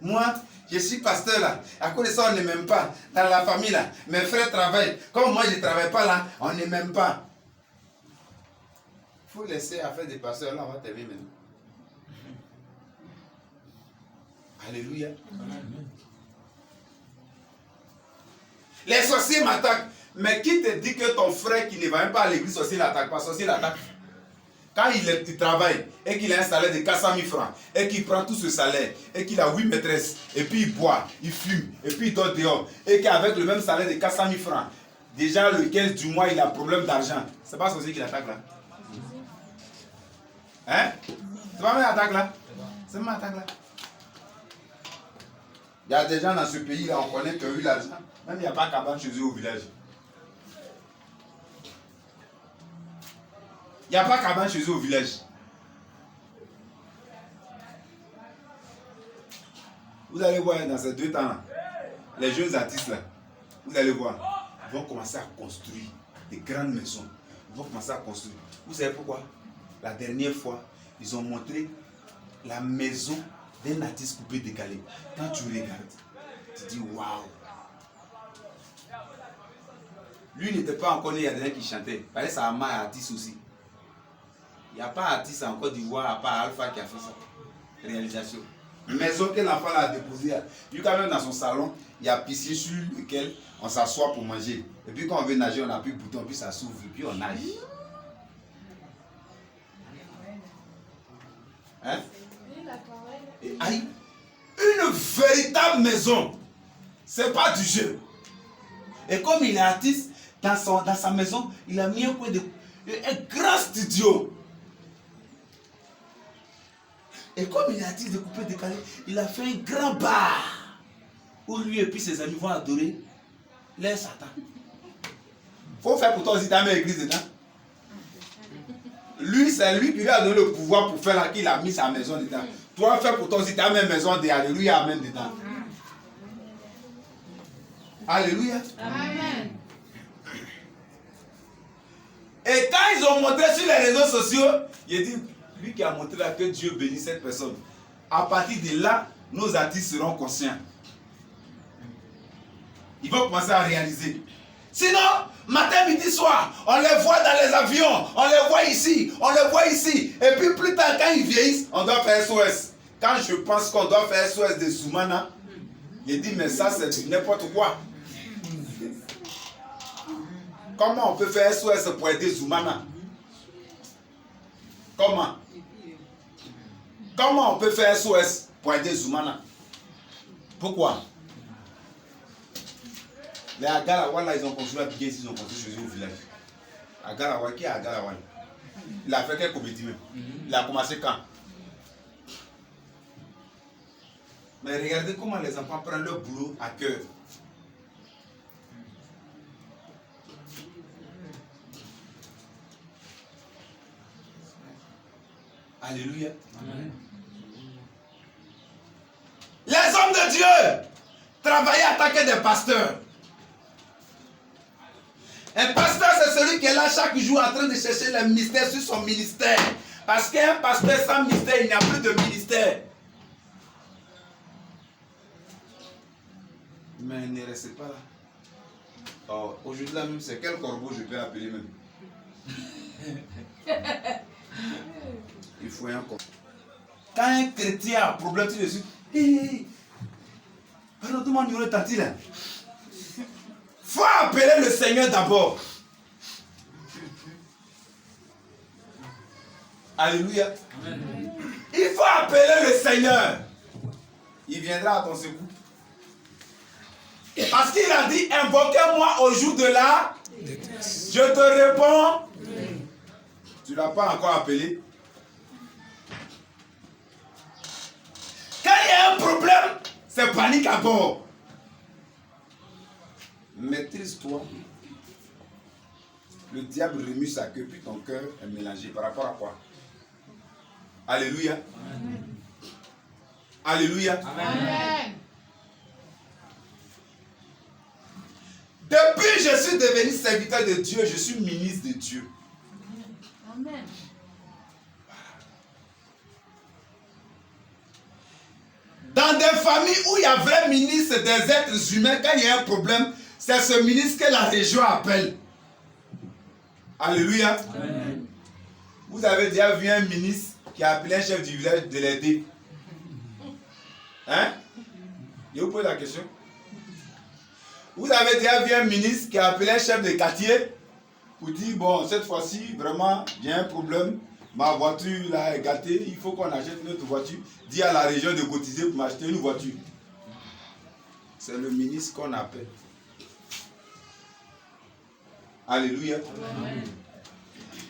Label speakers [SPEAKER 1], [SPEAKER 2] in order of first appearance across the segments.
[SPEAKER 1] Moi, je suis pasteur là. À cause de ça, on ne m'aime pas. Dans la famille là, mes frères travaillent. Comme moi, je ne travaille pas là, on ne m'aime pas. Il faut laisser affaire des pasteurs là, on va t'aimer maintenant. Alléluia. Amen. Les sorciers m'attaquent. Mais qui te dit que ton frère qui ne va même pas à l'église, sorcier l'attaque pas? Sorcier l'attaque. Quand il travaille et qu'il a un salaire de 400 000 francs et qu'il prend tout ce salaire et qu'il a 8 maîtresses et puis il boit, il fume et puis il dort dehors et qu'avec le même salaire de 400 000 francs, déjà le 15 du mois il a un problème d'argent. C'est pas sorcier qui l'attaque là? Hein? C'est pas même attaque là? C'est même attaque là? Il y a des gens dans ce pays là, on connaît qui ont eu l'argent. Même il n'y a pas cabane chez eux au village. Il n'y a pas cabane chez eux au village. Vous allez voir dans ces 2 temps-là, les jeunes artistes là, vous allez voir, ils vont commencer à construire des grandes maisons. Ils vont commencer à construire. Vous savez pourquoi? La dernière fois, ils ont montré la maison d'un artiste coupé décalé. Quand tu regardes, tu dis waouh. Lui n'était pas encore né, il y a des gens qui chantaient. Parce que ça a mal artiste aussi. Il n'y a pas d'artiste en Côte d'Ivoire à part Alpha qui a fait ça. Réalisation. Maison que l'enfant a déposée. Lui, quand même dans son salon, il y a piscine sur lequel on s'assoit pour manger. Et puis quand on veut nager, on appuie le bouton, puis ça s'ouvre, puis on nage. Hein? Et aïe, une véritable maison. C'est pas du jeu. Et comme il est artiste, dans sa maison, il a mis un grand studio. Et comme il est artiste de couper décalé, il a fait un grand bar où lui et puis ses amis vont adorer les Satan. Faut faire pour toi aussi, t'as mis l'église dedans. Lui, c'est lui qui lui a donné le pouvoir pour faire là, qu'il a mis sa maison dedans. Toi, fais pour toi aussi, t'as mis une maison de Alléluia, Amen dedans. Alléluia. Amen. Et quand ils ont montré sur les réseaux sociaux, il dit, lui qui a montré là que Dieu bénit cette personne. À partir de là, nos artistes seront conscients. Ils vont commencer à réaliser. Sinon, matin, midi, soir, on les voit dans les avions, on les voit ici, on les voit ici. Et puis plus tard, quand ils vieillissent, on doit faire SOS. Quand je pense qu'on doit faire SOS de Zoumana, il dit, mais ça c'est n'importe quoi. Comment on peut faire SOS pour aider Zoumana? Comment? Comment on peut faire SOS pour aider Zoumana? Pourquoi? Les Agarawa là, ils ont construit la piquet, ils ont construit chez eux au village. Agarawa, qui est Agarawa? Il a fait quel comédie même? Il a commencé quand? Mais regardez comment les enfants prennent leur boulot à cœur. Alléluia. Amen. Les hommes de Dieu travaillaient à attaquer des pasteurs. Un pasteur, c'est celui qui est là chaque jour en train de chercher le mystère sur son ministère. Parce qu'un pasteur sans mystère, il n'y a plus de ministère. Mais ne restez pas là. Oh, aujourd'hui là même, c'est quel corbeau je peux appeler même? Il faut un corbeau. Quand un chrétien a un problème, tu le dis, hé, pardon, tout le monde est tanti là. Faut appeler le Seigneur d'abord. Alléluia. Amen. Il faut appeler le Seigneur. Il viendra à ton secours. Parce qu'il a dit, invoquez-moi au jour de la. Je te réponds. Tu ne l'as pas encore appelé. Quand il y a un problème, c'est panique à bord. Maîtrise-toi. Le diable remue sa queue, puis ton cœur est mélangé. Par rapport à quoi? Alléluia. Amen. Alléluia. Amen. Depuis que je suis devenu serviteur de Dieu, je suis ministre de Dieu. Amen. Dans des familles où il y a vrai ministre des êtres humains, quand il y a un problème, c'est ce ministre que la région appelle. Alléluia.
[SPEAKER 2] Amen.
[SPEAKER 1] Vous avez déjà vu un ministre qui a appelé un chef du village de l'aider. Hein? Je vous pose la question. Vous avez déjà vu un ministre qui a appelé un chef de quartier pour dire, bon, cette fois-ci, vraiment, j'ai un problème. Ma voiture là est gâtée, il faut qu'on achète une autre voiture. Dis à la région de cotiser pour m'acheter une voiture. C'est le ministre qu'on appelle. Alléluia.
[SPEAKER 2] Amen.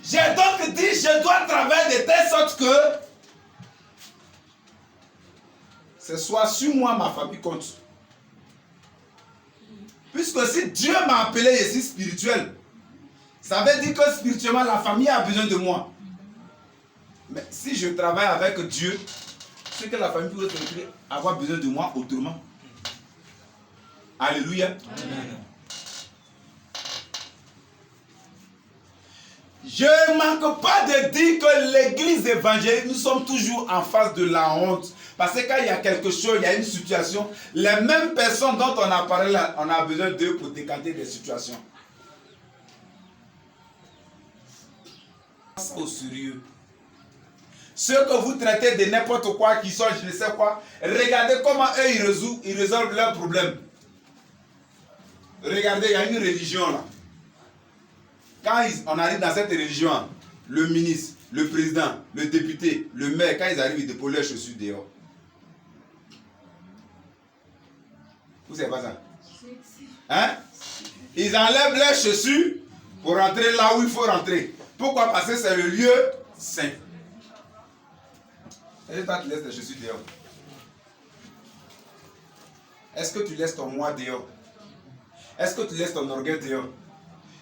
[SPEAKER 1] J'ai donc dit, je dois travailler de telle sorte que ce soit sur moi, ma famille compte. Puisque si Dieu m'a appelé ici spirituel, ça veut dire que spirituellement, la famille a besoin de moi. Mais si je travaille avec Dieu, c'est que la famille peut avoir besoin de moi autrement. Alléluia.
[SPEAKER 2] Amen.
[SPEAKER 1] Je ne manque pas de dire que l'église évangélique, nous sommes toujours en face de la honte. Parce que quand il y a quelque chose, il y a une situation, les mêmes personnes dont on a parlé là, on a besoin d'eux pour décanter des situations. Au sérieux. Ceux que vous traitez de n'importe quoi, qui sont je ne sais quoi, regardez comment eux ils résolvent leurs problèmes. Regardez, il y a une religion là. Quand on arrive dans cette religion, le ministre, le président, le député, le maire, quand ils arrivent, ils déposent leurs chaussures dehors. Vous savez pas ça? Hein? Ils enlèvent leurs chaussures pour rentrer là où il faut rentrer. Pourquoi? Parce que c'est le lieu saint. Et toi, tu laisses tes chaussures dehors. Est-ce que tu laisses ton moi dehors? Est-ce que tu laisses ton orgueil dehors?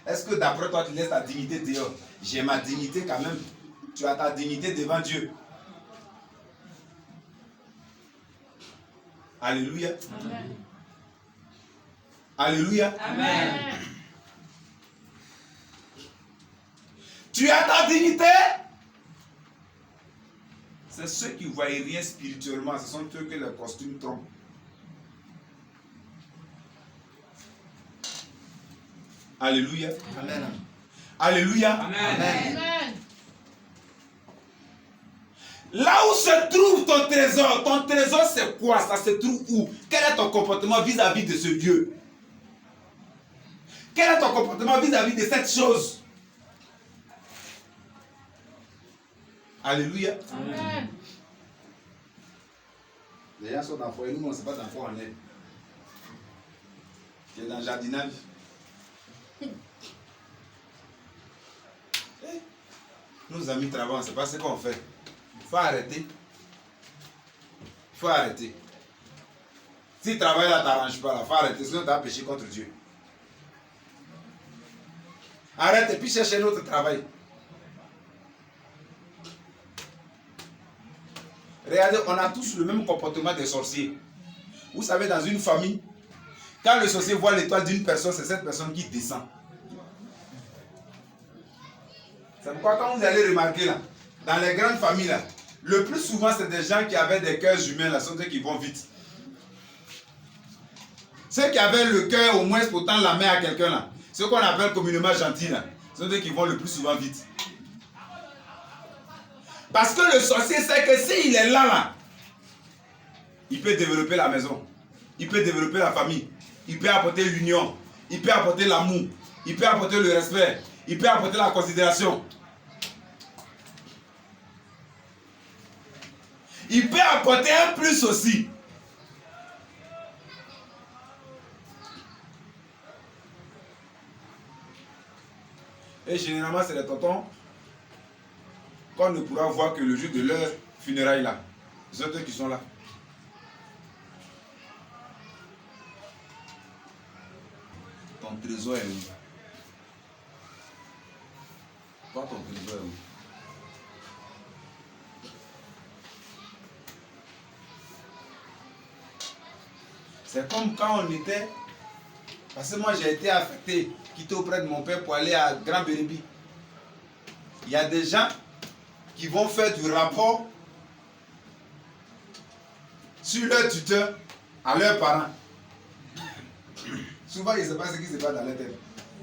[SPEAKER 1] Est-ce que d'après toi, tu laisses ta dignité dehors? J'ai ma dignité quand même. Tu as ta dignité devant Dieu. Alléluia.
[SPEAKER 2] Amen.
[SPEAKER 1] Alléluia.
[SPEAKER 2] Amen.
[SPEAKER 1] Tu as ta dignité. C'est ceux qui ne voient rien spirituellement. Ce sont eux que le costume trompe. Alléluia.
[SPEAKER 2] Amen.
[SPEAKER 1] Alléluia.
[SPEAKER 2] Amen.
[SPEAKER 3] Amen.
[SPEAKER 1] Là où se trouve ton trésor c'est quoi? Ça se trouve où? Quel est ton comportement vis-à-vis de ce Dieu? Quel est ton comportement vis-à-vis de cette chose? Alléluia.
[SPEAKER 3] Amen.
[SPEAKER 1] Les gens sont dans le foyer, nous on ne sait pas dans quoi on est. Tu es dans le jardinage. Nos amis travaillent, on ne sait pas ce qu'on fait. Il faut arrêter. Il faut arrêter. Si le travail là ne t'arrange pas, il faut arrêter, sinon tu as péché contre Dieu. Arrête et puis cherche un autre travail. Regardez, on a tous le même comportement des sorciers. Vous savez, dans une famille, quand le sorcier voit l'étoile d'une personne, c'est cette personne qui descend. C'est pourquoi quand vous allez remarquer là, dans les grandes familles là, le plus souvent c'est des gens qui avaient des cœurs humains là, sont ceux qui vont vite. Ceux qui avaient le cœur au moins pour tendre la main à quelqu'un là, ceux qu'on appelle communément gentils là, sont ceux qui vont le plus souvent vite. Parce que le sorcier sait que s'il est là, il peut développer la maison, il peut développer la famille, il peut apporter l'union, il peut apporter l'amour, il peut apporter le respect, il peut apporter la considération. Il peut apporter un plus aussi. Et généralement, c'est les tontons qu'on ne pourra voir que le jour de leur funérailles là. Les autres qui sont là. Ton trésor est où? Toi, ton trésor est où? C'est comme quand on était, parce que moi j'ai été affecté, quitté auprès de mon père pour aller à Grand Bérébi. Il y a des gens qui vont faire du rapport sur leur tuteur, à leurs parents. Souvent, il ne sait pas ce qui se passe dans leur tête.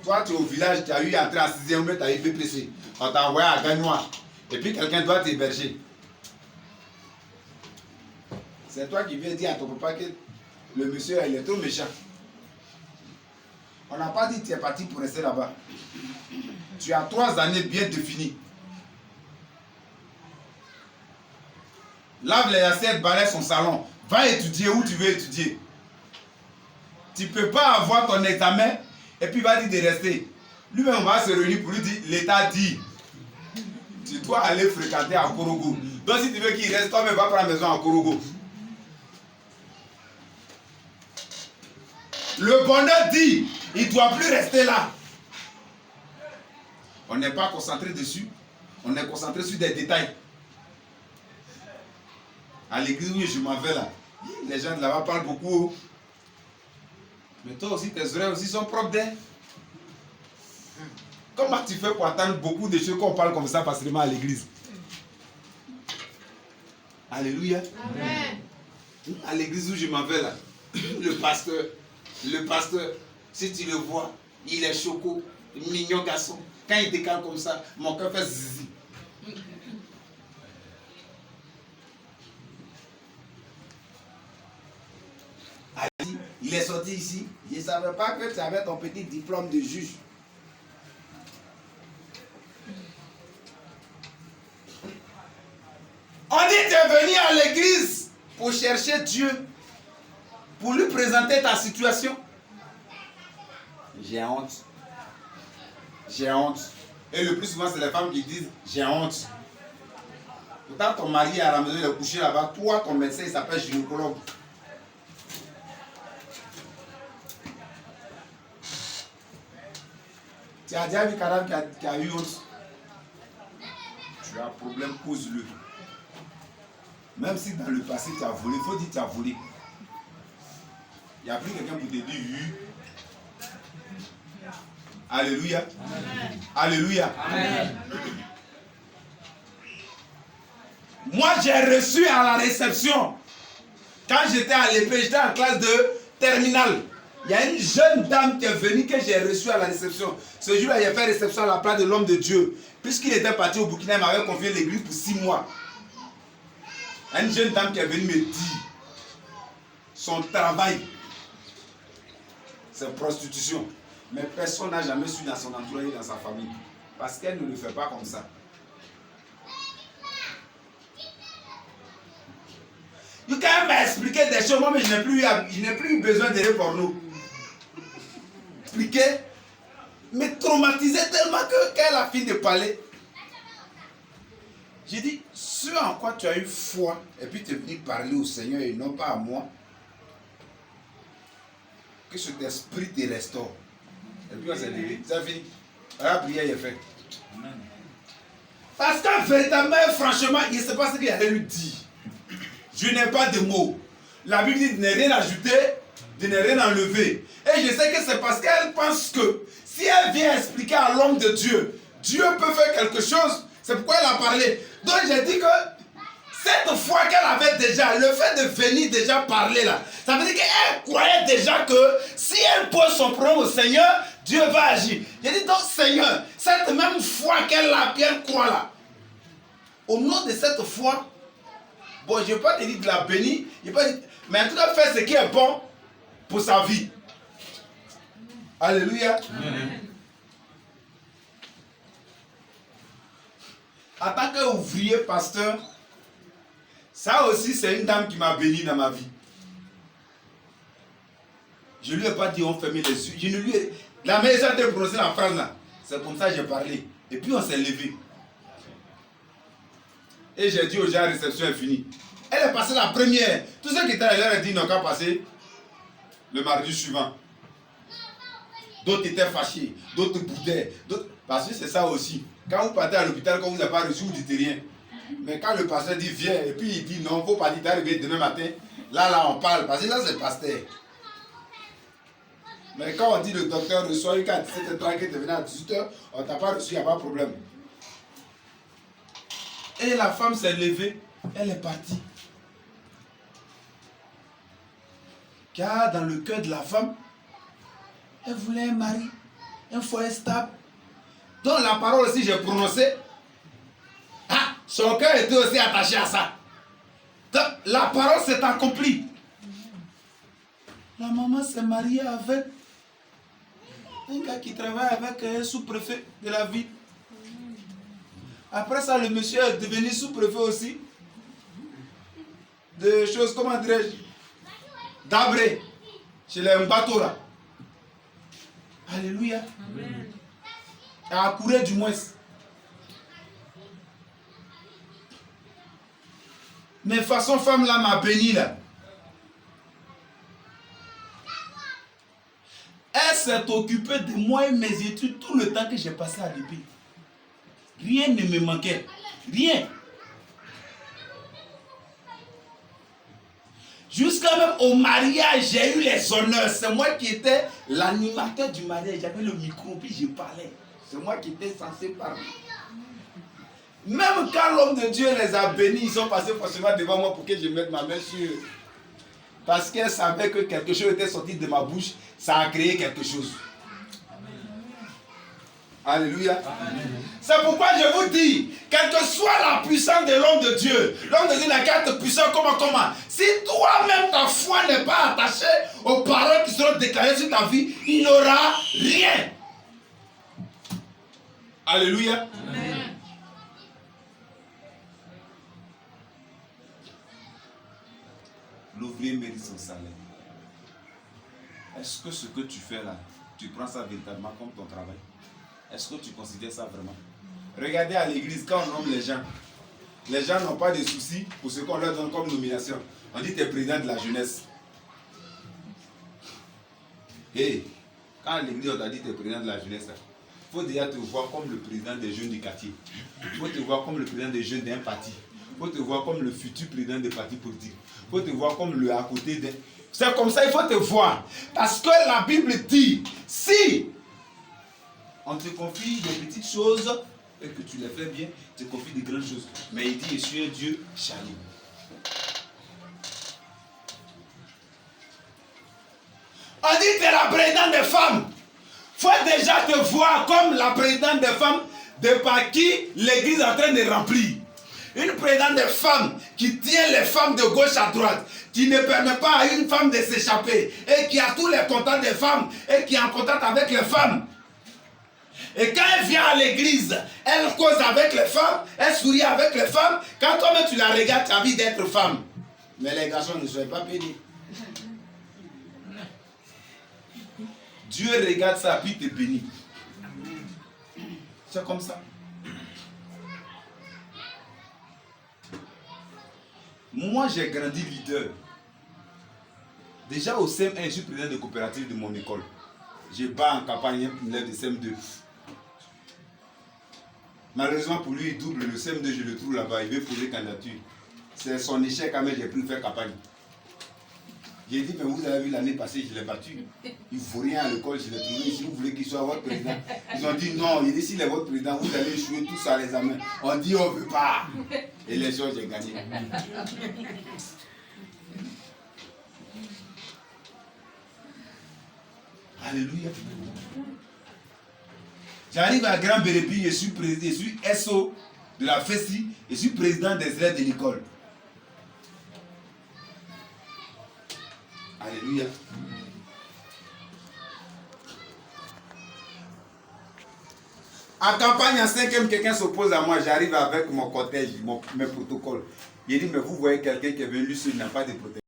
[SPEAKER 1] Toi, tu es au village, tu as eu entré en 6e, mais tu as eu BPC. On t'a envoyé à Gagnois. Et puis quelqu'un doit t'héberger. C'est toi qui viens dire à ton papa que le monsieur il est trop méchant. On n'a pas dit que tu es parti pour rester là-bas. Tu as 3 années bien définies. Lave les assiettes, balaye son salon. Va étudier où tu veux étudier. Tu ne peux pas avoir ton examen et puis il va dire de rester. Lui-même va se réunir pour lui dire, l'État dit, tu dois aller fréquenter à Korogo. Donc si tu veux qu'il reste, toi-même va prendre maison à Korogo. Le bonheur dit, il ne doit plus rester là. On n'est pas concentré dessus. On est concentré sur des détails. À l'église où je m'en vais là, les gens de là-bas parlent beaucoup. Mais toi aussi, tes oreilles aussi sont propres d'air. Comment tu fais pour attendre beaucoup de choses qu'on parle comme ça facilement à l'église? Alléluia. Amen. À l'église où je m'en vais là, le pasteur, si tu le vois, il est choco, mignon garçon. Quand il décale comme ça, mon cœur fait zizi. Il est sorti ici. Je ne savais pas que tu avais ton petit diplôme de juge. On dit que tu es venu à l'église pour chercher Dieu, pour lui présenter ta situation. J'ai honte. J'ai honte. Et le plus souvent, c'est les femmes qui disent j'ai honte. Pourtant, ton mari est à la maison, il est couché là-bas. Toi, ton médecin, il s'appelle gynécologue. Tu as déjà vu quelqu'un qui a eu honte. Tu as un problème, pose-le. Même si dans le passé tu as volé, il faut dire que tu as volé. Il n'y a plus quelqu'un pour te dire oui. Alléluia. Amen. Alléluia. Amen. Moi j'ai reçu à la réception, quand j'étais à l'épée, j'étais en classe de terminale. Il y a une jeune dame qui est venue que j'ai reçue à la réception. Ce jour-là, il a fait réception à la place de l'homme de Dieu. Puisqu'il était parti au Burkina, il m'avait confié l'église pour 6 mois. Il y a une jeune dame qui est venue me dire son travail, c'est prostitution. Mais personne n'a jamais su dans son entourage et dans sa famille. Parce qu'elle ne le fait pas comme ça. Il quand même m'expliquer des choses, moi, mais je n'ai plus eu besoin de porno. Expliquer, mais traumatisé tellement qu'elle a fini de parler. J'ai dit, ce en quoi tu as eu foi, et puis tu es venu parler au Seigneur et non pas à moi, que cet esprit te restaure. Et puis on s'est levé, ça fini. La prière est faite. Parce que véritablement, franchement, il ne sait pas ce qu'il allait lui dire. Je n'ai pas de mots. La Bible dit de ne rien ajouter, de ne rien enlever. Et je sais que c'est parce qu'elle pense que si elle vient expliquer à l'homme de Dieu, Dieu peut faire quelque chose. C'est pourquoi elle a parlé. Donc j'ai dit que cette foi qu'elle avait déjà, le fait de venir déjà parler là, ça veut dire qu'elle croyait déjà que si elle pose son problème au Seigneur, Dieu va agir. J'ai dit donc Seigneur, cette même foi qu'elle a, qu'elle croit là, au nom de cette foi, bon, je ne vais pas te dire de la bénir, mais en tout cas, faire ce qui est bon pour sa vie. Alléluia. Amen. En tant qu'ouvrier pasteur, ça aussi, c'est une dame qui m'a béni dans ma vie. Je ne lui ai pas dit on fermait les yeux. La maison a prononcé la phrase là. C'est comme ça que j'ai parlé. Et puis on s'est levé. Et j'ai dit aux gens, la réception est finie. Elle est passée la première. Tous ceux qui étaient là, elle a dit, n'ont qu'à passer le mardi suivant. D'autres étaient fâchés, d'autres boudaient. Parce que c'est ça aussi. Quand vous partez à l'hôpital, quand vous n'avez pas reçu, vous ne dites rien. Mais quand le pasteur dit viens, et puis il dit non, il ne faut pas dire d'arriver demain matin, là on parle. Parce que là c'est le pasteur. Mais quand on dit le docteur reçoit une carte, c'était tranquille, tu es venu à 18h, on ne t'a pas reçu, il n'y a pas de problème. Et la femme s'est levée, elle est partie. qu'il y a dans le cœur de la femme. Elle voulait un mari, un foyer stable. Donc la parole aussi j'ai prononcé. Ah, son cœur était aussi attaché à ça. Donc la parole s'est accomplie. La maman s'est mariée avec un gars qui travaille avec un sous-préfet de la ville. Après ça, le monsieur est devenu sous-préfet aussi. De choses, comment dirais-je, d'Abré, chez les Mbatora. Alléluia. Amen. À Kouré du moins. Mais façon femme là m'a béni là. Elle s'est occupée de moi et mes études tout le temps que j'ai passé à l'épée. Rien ne me manquait. Rien. Jusqu'à même au mariage, j'ai eu les honneurs. C'est moi qui étais l'animateur du mariage. J'avais le micro, puis je parlais. C'est moi qui étais censé parler. Même quand l'homme de Dieu les a bénis, ils sont passés forcément devant moi pour que je mette ma main sur eux. Parce qu'elle savait que quelque chose était sorti de ma bouche, ça a créé quelque chose. Alléluia. C'est pourquoi je vous dis, quelle que soit la puissance de l'homme de Dieu n'a qu'à être puissant comment. Si toi-même ta foi n'est pas attachée aux paroles qui seront déclarées sur ta vie, il n'aura rien. Alléluia. Amen. L'ouvrier mérite son salaire. Est-ce que ce que tu fais là, tu prends ça véritablement comme ton travail? Est-ce que tu considères ça vraiment? Regardez à l'église, quand on nomme les gens n'ont pas de soucis pour ce qu'on leur donne comme nomination. On dit tu es président de la jeunesse. Et quand à l'église on t'a dit tu es président de la jeunesse, il faut déjà te voir comme le président des jeunes du quartier. Il faut te voir comme le président des jeunes d'un parti. Il faut te voir comme le futur président des partis politiques. Il faut te voir comme le à côté d'un... C'est comme ça, il faut te voir. Parce que la Bible dit, si on te confie des petites choses et que tu les fais bien, tu te confies des grandes choses. Mais il dit, je suis un Dieu charnel. On dit, tu es la présidente des femmes. Il faut déjà te voir comme la présidente des femmes de par qui l'église est en train de remplir. Une présidente des femmes qui tient les femmes de gauche à droite, qui ne permet pas à une femme de s'échapper et qui a tous les contacts des femmes et qui est en contact avec les femmes. Et quand elle vient à l'église, elle cause avec les femmes, elle sourit avec les femmes. Quand toi-même tu la regardes, tu as envie d'être femme. Mais les garçons ne soient pas bénis. Dieu regarde ça puis te bénit. C'est comme ça. Moi, j'ai grandi leader. Déjà au CM1, je suis président de coopérative de mon école. Je bats en campagne pour l'élève de CM2. Malheureusement pour lui, il double le CM2, je le trouve là-bas. Il veut poser candidature. C'est son échec quand même, j'ai pu faire campagne. J'ai dit, mais vous avez vu l'année passée, je l'ai battu. Il ne faut rien à l'école, je l'ai trouvé. Si vous voulez qu'il soit votre président. Ils ont dit non, il dit, s'il est votre président, vous allez échouer tous à l'examen. On dit, on ne veut pas. Et les gens, j'ai gagné. Alléluia. J'arrive à Grand Bérébi, je suis SO de la FESI, je suis président des élèves de l'école. Alléluia. En campagne en 5e, quelqu'un s'oppose à moi, j'arrive avec mon cortège, mes protocoles. Il dit, mais vous voyez quelqu'un qui est venu, il n'a pas de protège.